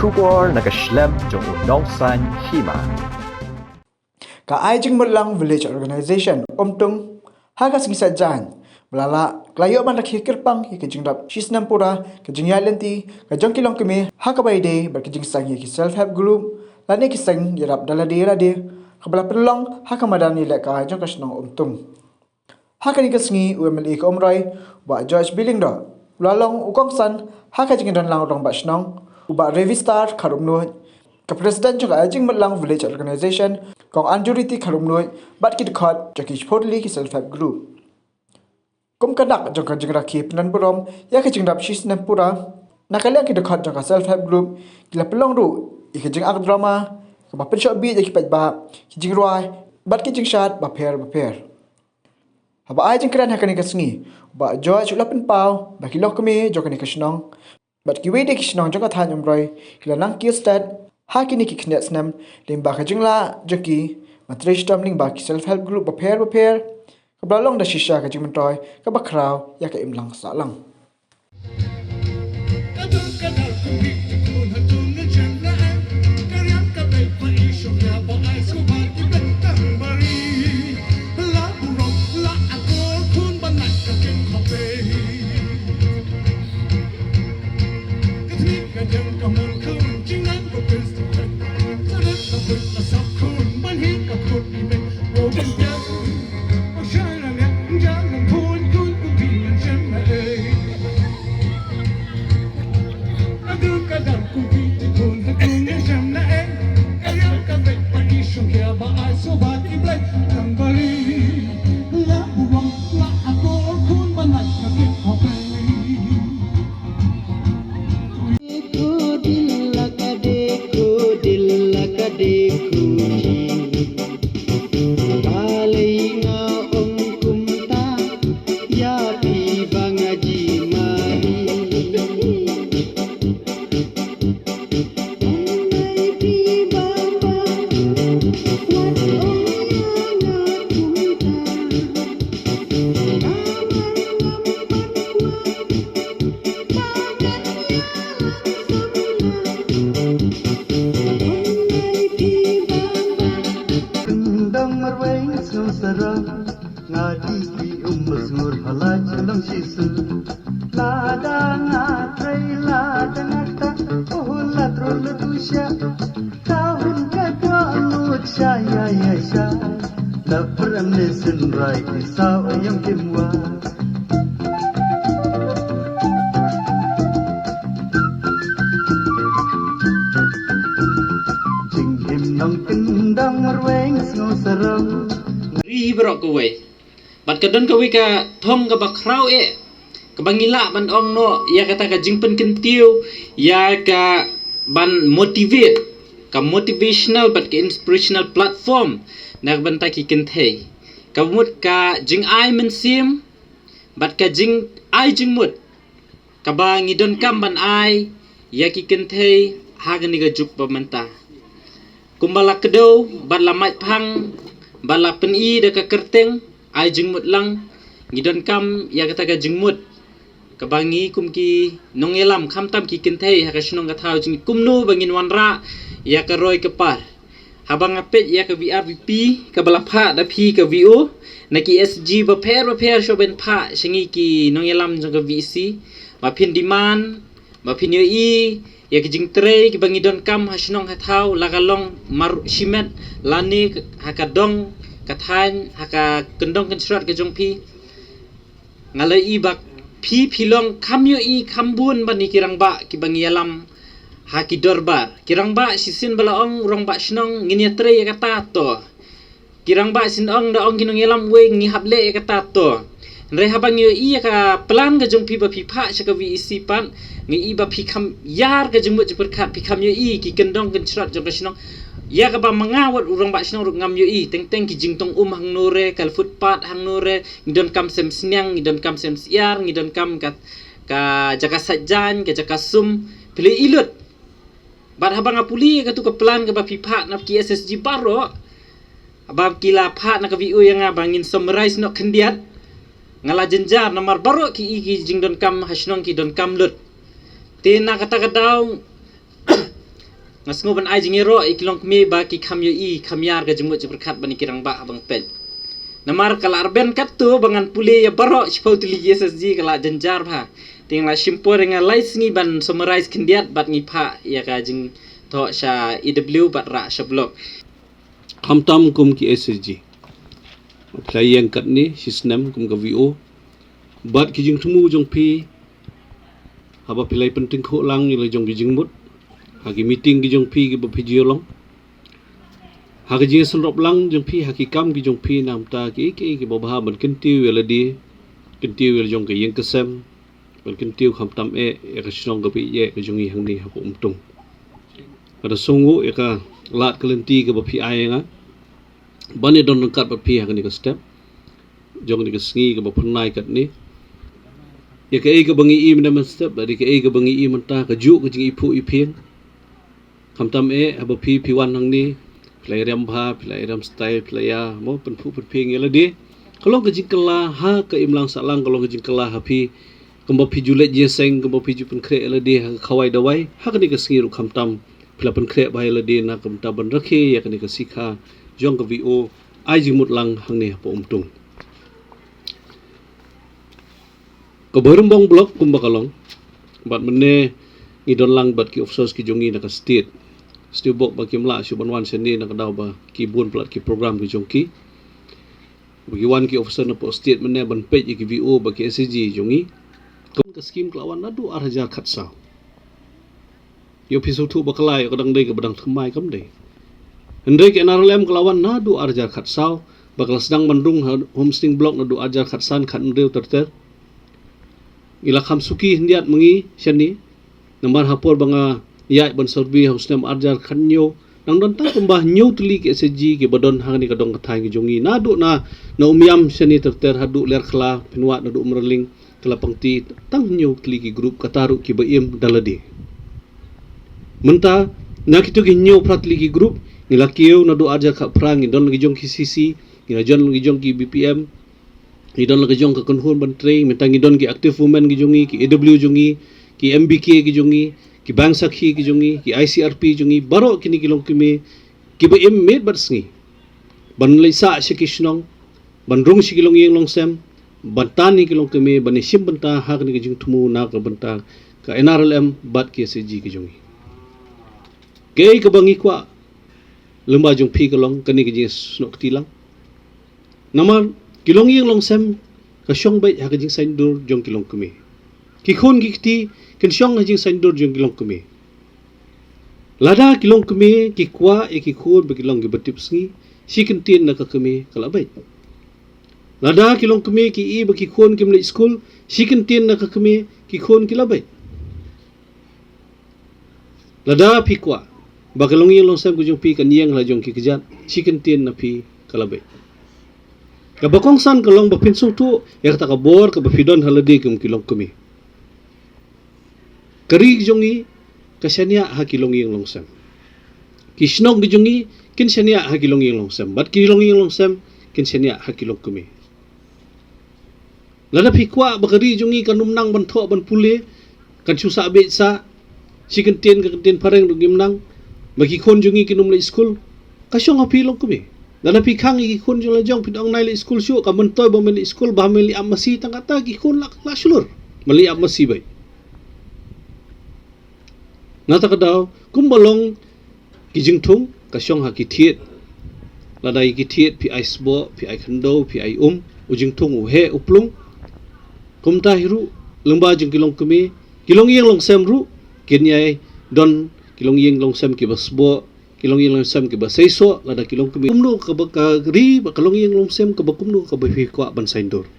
Shubor naka-Snem jong Nongsan Hima. Ka Aijingmutlang Village Organization omtung hagas gisajan melala klayo man Rakhe kirpang hi Jingdap Snem pura ke jingyalenti ka jongkilong kemi hakabaide bar ke jingsang hi self help group lani kisang yarap dalade rade kabala pelong hakamadani le ka jong kasnong omtung hakani kasngi UMLE ka omroi ba George Billingdo lalong ukongsan haka jingdan lang rong ba snong uba revistar kharumno ka president jong Aijingmutlang Village Organization kong anjuriti kharumno bat ki khot jaki sportly ki self help group kum kanak jong ka jingra ki penan borom ya ka Jingdap Snem pura nakaliang ki khot jong ka self help group kila pelong ru ik jing ak drama ka ba pensho bi jaki pat ba ki jingroi bat ki jingshat ba pher haba ai jing kran hakani kasngi ba George ulapen pau ba ki lokmi jokani kasnong bat ki wede kisnong jong ka than umroi kila nang ki stat hakini ki khnet Snem limba ka jingla joki matrish tamling ba ki self help group ba pher ka blalong da shisha ka jingmentoy ka bakraw ya ka imlang sa lang Ribrok kowe bat kadon kowe ka thong ka bakraw ka bangila ban ong no ya kata ka jingpen kentiu ya ka ban motivate ka motivational bat ka inspirational platform na banta ki kenthe ka mut ka jing ai mensim bat ka jing ai jingmut ka ba ngidon kam ban ai ya ki kenthe hagan ni ga juk pamanta kumbala kedo bat lamait phang bala peni de ka kerteng Aijingmutlang ngidon kam ya kata ka jingmut ka bangi kum ki nongelam kham tam ki kintei ha ka snong ka thau jing kumno bangin wanra ya ka roi ka par habang apet ya ka VRVP ka bala pha da phi ka VO na ki SG ba pher sho ben pha singi ki nongelam jong ka VC ma phin demand ma phin yo ya ki jing tre ki bangi don kam ha snong ha thau la ka long mar simet lani ha ka dong ka than ha ka kendong construct ka jong phi ngalai i bak phi philong kham yo khambun bani kirang ba ki bangi alam ha ki dorbar kirang ba sisin bala ong rong ba snong ngini tre ya ka ta to kirang ba sin ong da ong kinong yalam we ngi hable ya ka ta to re habang yo ka plan ka jong phi ba phi pha sa ka VEC pan ngi ba phi kham yar ka jong mo jipur khat phi kham yo ki kendong construct jong ka snong ya ka ba mangawat urang ba snong ruk ngam yo teng ki jingtong hang nore kal footpath hang nore ngidon kam sem snyang ngidon kam sem siar ngidon kam ka jaka sajan ka jaka sum pili ilut bat habang apuli ka tu ka plan ka ba pipha na ki SSG baro abab kila pha na ka VO yang bangin summarize no khendiat ngala jenjar namar baro ki jingdon kam hasnong ki don kam lut te na kata ka daw ngas ngoban Aijingero ikilong kami ba ki kamyo I kamyar ka jemut berkat bani kirang ba abang pen. Namar kala arben kat tu bangan puli ya barok sipau tuli SSG kala janjar ba. Tinglah simpor dengan lais ngi ban summarize kendiat bat ngi pa ya ka jing to sha EW bat ra sha blog. Hamtam kum ki SSG. Playang kat ni si Snem kum ka VO. Bat ki jing tumu jong pi. Haba pilai penting ko lang ni jong ki jing mut. Hagi meeting ki jong pi ki ba pi jiolong. Hagi jing senrop lang jong pi haki kam ki jong pi nam ta ki babaha ban kentiu ya ladi. Kentiu ya jong ki yang kesem. Ban kentiu hamtam ya ka sinong ka pi ye ka jong I hang ni hapo umtung. Ada songo ya ka lat kelenti ke ba pi ai nga. Bani don kat ba pi hang ni ka step. Jong ni ka sngi ke ba pernai kat ni. Ya ka ai ka bangi I men step dari ka ai ka bangi I menta ka ju ka jing ipu iping. Hamtam haba pi wan hang ni play ram bha play ram style play ya mo penpu penping ya ladi. Kalau ka jing kala ha ka imlang salang kalau ka jing kala ha pi kamba pi julet je seng kamba pi ju pen kre ladi ha khawai dawai ha ka ni ka sngi ru hamtam pila pen kre ba ladi na kam ta ban rakhe ya ka ni ka sikha jong ka VO Aijingmutlang hang ni po umtung. Ka berumbong blok kumba kalong bat mene idon lang bat ki officers ki jongi na ka state stu bok ba ki mla su banwan seni na ka daw ba ki bun plat ki program ki jongki bagi wan ki officer na po state mene ban page ki VO ba ki SCG jongi kon ka scheme klawan na du arhajar khatsa yo pisu tu ba kalai ka dang dei ka badang thmai kam dei hendai ke NRLM klawan na du arhajar khatsa ba kala sedang mandung homesting block na du arhajar khatsan khat ndeu terter ila kham suki hindiat mengi seni nambar hapor banga yai ban sorbi Snem arjar khanyo nang don ta kumbah nyu tuli ke SG ke badon hang ni kadong kathai ki jongi na du na umiam seni terter hadu ler khla pinwa na du umrling kala pangti tang nyu tuli ki group kataru ki baim daladi menta na kitu ki nyu pratli ki group nila kieu na du arjar kha prang don ki jong ki CC nila jon ki jong ki BPM idon lagi jong ka konhun ban train mentang idon ki active women ki jongi ki AW jongi ki MBK ki jongi ki bang sakhi ki jongi ki ICRP jongi baro kini kilong kimi ki ba im med bat sngi ban leisa shikishnong ban rung shikilong yeng long sem ban tani kilong kimi ban sim banta ha ni ki jing thumu na ka banta ka NRLM bat ki SG ki jongi ke ka bangi kwa lemba jong pi kalong kani ki jing snok tilang namar kilong yeng long sem ka syong bai ha ka jing sain dur jong kilong kimi ki khon ki ti ken syong ha jing sain dur jong kilong kimi lada kilong kimi ki kwa ki khon ba kilong gi batip sngi si ken tin na ka kimi kala bai lada kilong kimi ki I ba ki khon kim le school si ken tin na ka kimi ki khon ki la bai lada pi kwa ba kilong yeng long sem ku jong pi kan yeng la jong ki kejat si ken tin na pi kala bai ka bakong san kalong ba pinsu tu ya kata ka bor ka ba pidon haladi kum kilong kumi kari jongi ka syania ha kilong yeng longsam kisnog di jongi kin syania ha kilong yeng longsam bat kilong yeng longsam kin syania ha kilong kumi lada pikwa ba kari jongi kanum nang ban tho ban pule kan susa be sa sikenten ka kenten pareng du gimnang bagi khon jongi kinum le school ka syong ha pilong kumi dana pi khang ki khun jong la jong pidong nai le school shu ka mentoy ba meli school ba meli amasi tang kata ki khun la sulur meli amasi bai nata ka daw kumbalong ki jingthung ka syong ha ki thiet la dai ki thiet pi ice bo pi ai khando pi ai ujingthung u he uplung kumta hiru lengba jing kilong kumi kilong yeng long sem ru ken yai don kilong yeng long sem ki basbo kilong yeng long sem ke ba seiso lada kilong kumi kumnu ka ba ka ri ba kilong yeng long sem ka ba kumnu ka ba fikwa ban saindor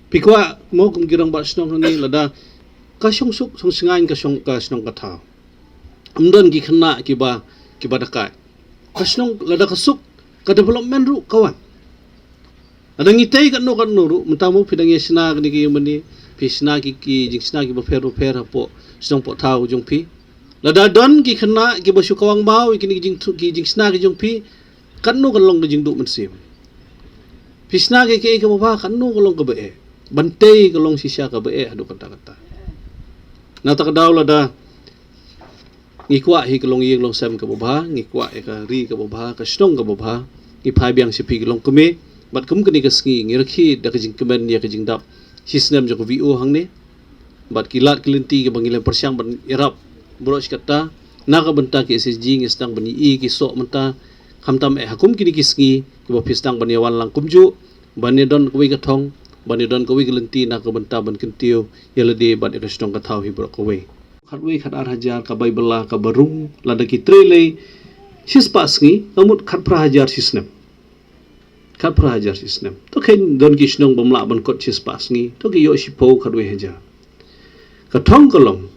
pikwa mo kum girang ba snong ni lada ka syong suk song singain ka syong ka snong ka tha amdan ki khna ki ba dakai ka snong lada ka suk ka development ru kawan ada ngitai kan no ru mentamu pidang yesna ni ki mani pisna ki jing sna ki ba fer hapo snong po tha ujung pi lada don ki khna ki basu kawang mau ki jing sna ki jong pi kanno kan long jing du mensim pisna ki ka ba kanno kan long ka be bantei ka long sisya ka be adu kata na ta daw lada ngikwa hi kelong yeng long sem ka bobha ngikwa ka ri ka bobha ka snong ka bobha ngi phai biang sipi kelong keme bat kum kani ka sngi ngi rakhi da ka jing kemen ya ka jingdap Snem jo VO hang ne bat kilat kelinti ke bangilan persiang ban irap bros kata na ka benta ki SSG ngi stang bani i ki sok menta hamtam hakum kini ki sngi ki bo pistang bani wan lang kumju bani don ko wi ka thong bani don ko wi kelinti na ka benta ban kentiu yelade bat ka snong ka thau hi bro ko we khatwe khat ar hajar ka bai bela ka barung lada ki trele sis pasngi amut khat pra hajar Snem khat pra hajar Snem to ken don ki snong bomla ban kot sis pasngi to ki yo sipo khatwe hajar ka thong kolom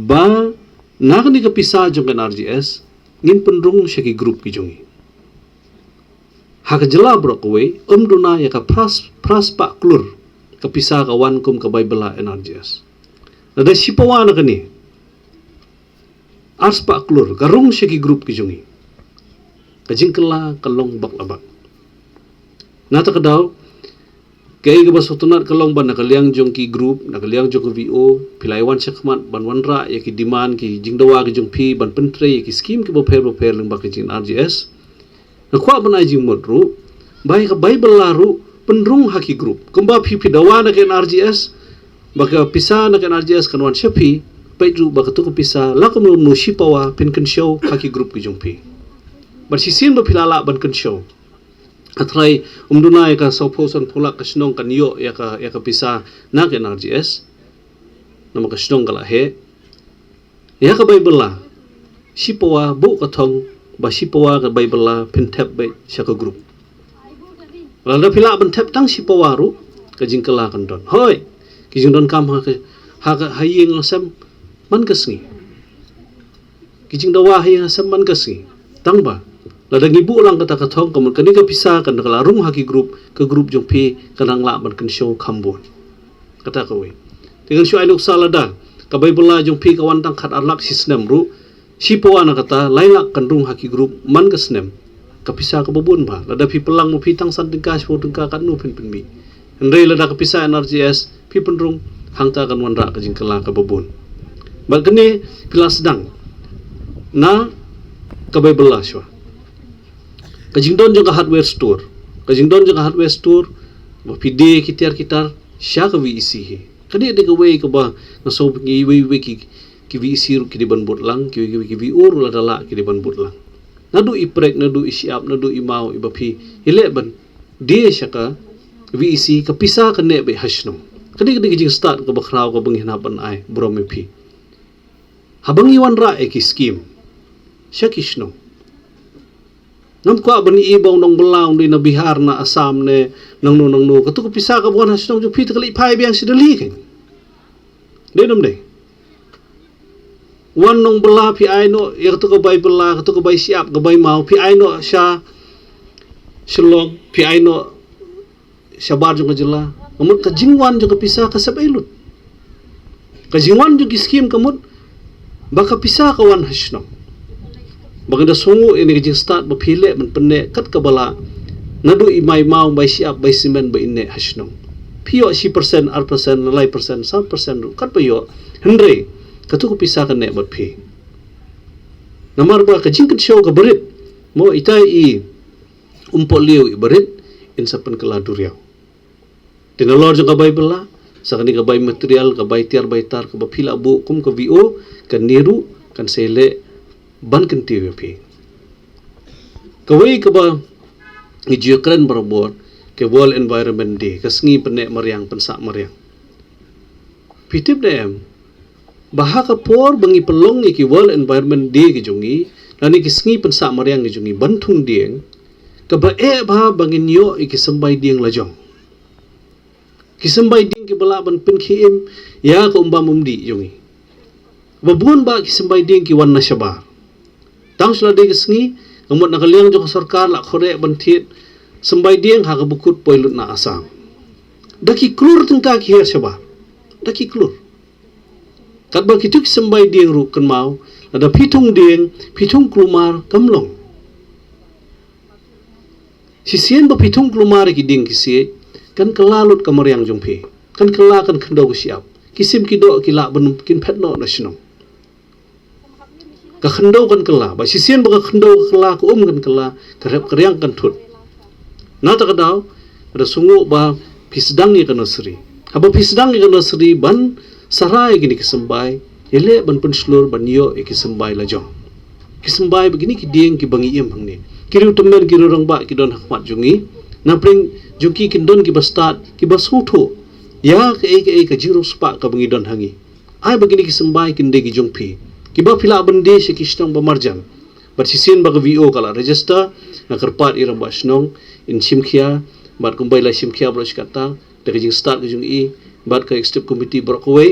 ba nakni ka pisa jong kan RGS ngin penrung syaki group ki jongi hak jela bro ko we dona ya ka pras pa klur ka pisa ka wan kum ka bai bela NRGS ada sipawa na kani ars pa klur garung syaki group ki jongi kajingkela kalong bak labak nata kadaw kay ga basotunat kalong ban nakaliang jong ki group nakaliang jong ki VO pilaiwan sakmat ban wanra ya ki demand ki jingdawa ki jong pi ban pentre ya ki scheme ki boper leng bak jing RGS nakwa ban Aijingmut ru bai ka bai belaru penrung haki group kumba pi dawa na ken RGS baka pisa na ken RGS kanwan syapi paidru baka tu pisa lakum no shipawa pin kan show haki group ki jong pi ban sisin do pilala ban kan show atrai umduna ya ka sauposan pula ka snong kan yo ya ka pisa na ken RGS nama ka snong kala he ya ka baibela sipawa bu ka thong ba sipawa ka baibela pintep bai syaka group lada pila ban tep tang sipawa ru ka jingkala kan don hoi ki jingdon kam ha hayeng sam man kasngi ki jingdawa hayeng sam man kasngi tang ba lada ngibu lang kata ka thong kamun kani ka pisa kan kalarung haki group ke group jong pi kanang la ban kan show khambon kata ka we dengan show ainuk salada ka baibela jong pi ka wantang khat arlak Snem ru sipawa na kata lailak kan rung haki group man ka Snem ka pisa ka babun ba lada pi pelang mo pi tang san tengka spo tengka kan nu pin mi ndrei lada ka pisa NRGS pi penrung hangta kan wanra ka jingkala ka babun ba kene pila sedang na ka baibela shwa kajingdon jong hardware store kajingdon jong hardware store ba pide kitar sya ka VEC he kani de ka way ka ba na so ngi we ki VEC ru ki ban butlang ki VO ru la dala ki ban butlang nadu iprek nadu isiap nadu imau ibapi ile ban de sya ka VEC ka pisa ka ne be hasno kani jing start ka bakraw ka banghinapan ai brome pi habang iwan ra e ki scheme sya kisno nam kwa bani ibong nong belang di na Bihar na Assam ne nang no katu ko pisa ka bukan hasnong jo pita kali pai biang sidali ken de nom de wan nong bela pi ai no ya katu ko bai bela katu ko bai siap ka bai mau pi ai no sya shlong pi ai no sabar jo jela amut ka jingwan jo ka pisa ka sabailut ka jingwan jo ki scheme kamut baka pisa ka wan hasnong baganda sungu ini kejing start bapile men penne kat kabala nadu imai mau bai siap bai simen bai inne hasnong pio si persen ar persen nalai persen 1% kat pio hendre katu ko pisa kan ne bat phi namar ba kejing ket show ka berit mo itai i liu i berit insapan kala duriau tinalor jo ka bai bela sakani ka bai material ka bai tiar bai tar ka bapila bu kum ka VO kan niru kan sele ban kentiu pi kawai ka ba ngijukran berbot ke World Environment Day kasngi pene mariang pensak mariang pitip dem bahaka por bangi pelong ki World Environment Day ki jungi lani ki sngi pensak mariang ki jungi bantung dieng ka ba ba bangi nyo ki sambai dieng lajong ki sambai dieng ki bala ban pen khim ya ka umba mumdi jungi babun ba ki sambai dieng ki wan nasyabar tang sula de kesngi ngamut nakaliang jo sarkar la khore banthit sambai dieng ha bukut poilut na Assam daki klur tengka ki her saba daki klur kat ba kituk sambai dieng ru kan mau ada pitung dieng pitung klumar kamlong sisien ba pitung klumar ki dieng ki si kan kelalut kamariang jongpe kan kela kan kendo siap kisim kido kila ben kin phetno nasional ka khendau kan kala ba sisien ba ka khendau kala ko kan kala karep karyang kan thut na ta kadau ada sungu ba pisdang ni kana sri haba pisdang ni kana sri ban sarai gini kesembai ele ban penslur ban yo kesembai la jong kesembai begini ki dieng ki bangi em hang ni kiru temen kiru rang ba ki don hakmat jungi na pring juki kin don ki bastat ki basutu ya ke jiro spa ka bangi don hangi ai begini kesembai kin de ki jongpi ki ba phila bende se ki stong ba marjan bar sisien ba ka vo kala register na kerpat irang ba snong in simkhia bat kumbai la simkhia bro kata de jing start ki jung I bat ka executive committee brokwe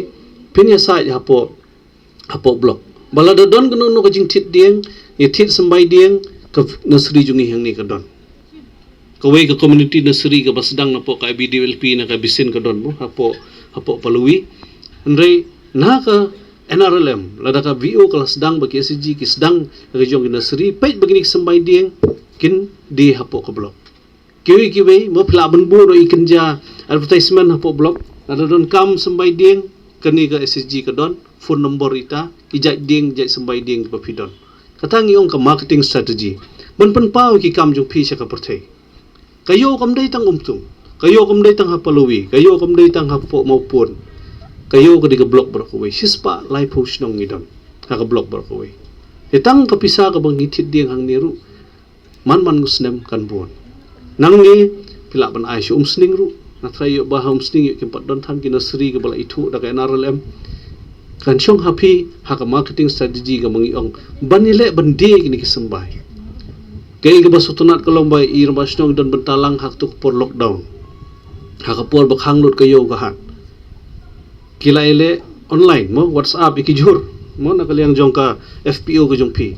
pinya sai hapo blok bala da don gnu no ka jing tit dieng ye tit sambai dieng ka nasri jungi hang ni ka don ka we ka community nasri ka basdang na po ka BDLP na ka bisin ka don mo hapo palui andre na ka NRLM lada ka VO ka sedang bagi SG ki sedang ka jong nasri pait begini sambai dieng kin di hapo ka blok kiwi mo phla ban bu no ikinja advertisement hapo blok ada don kam sambai dieng kani ka SSG ka don phone number ita ijai dieng jai sambai dieng pa pidon katang iong ka marketing strategy ban pan pau ki kam jong phi sa ka perthai kayo kam dai tang umtung kayo kam dai tang hapalowi kayo kam dai tang hapo maupun kayo ka di ka blok bro ko we sispa live post nong idon ka blok bro ko we etang ka pisa ka bang hitit dieng hang niru man Snem kan buon nang ni pila ban ai sum sning ru na trayo ba hum sning ki pat don than ki nasri ka bala itu da ka NRLM kan syong happy ha ka marketing strategy ka mangi ong banile bande kini ki sembai kay ka basutunat ka lombay ir basnong don bentalang hak tuk por lockdown ha ka por bakhang lut kayo ka hat kila ele online mo WhatsApp ikijur mo nakaliang jong ka FPO ka jong pi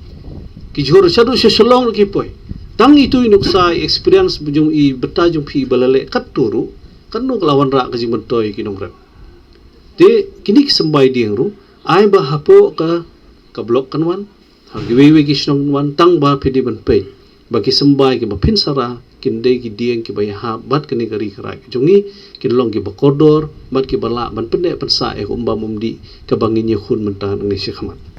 kijur sadu se solong ki poy tang itu inuksa experience bujung I beta jung pi balale kat turu kan no lawan ra ka jing bentoy kinong rep de kini kesembai dieng ru ai ba hapo ka blok kan wan ha giwe ki snong wan tang ba pidi ban pe bagi sembai ki ba pin sara kin de ki dieng ki ba ha bat kini kari kara jungi kin long ki ba kodor bat ki bala ban pende pensa umba mumdi ka bangin ye khun mentan ni si khamat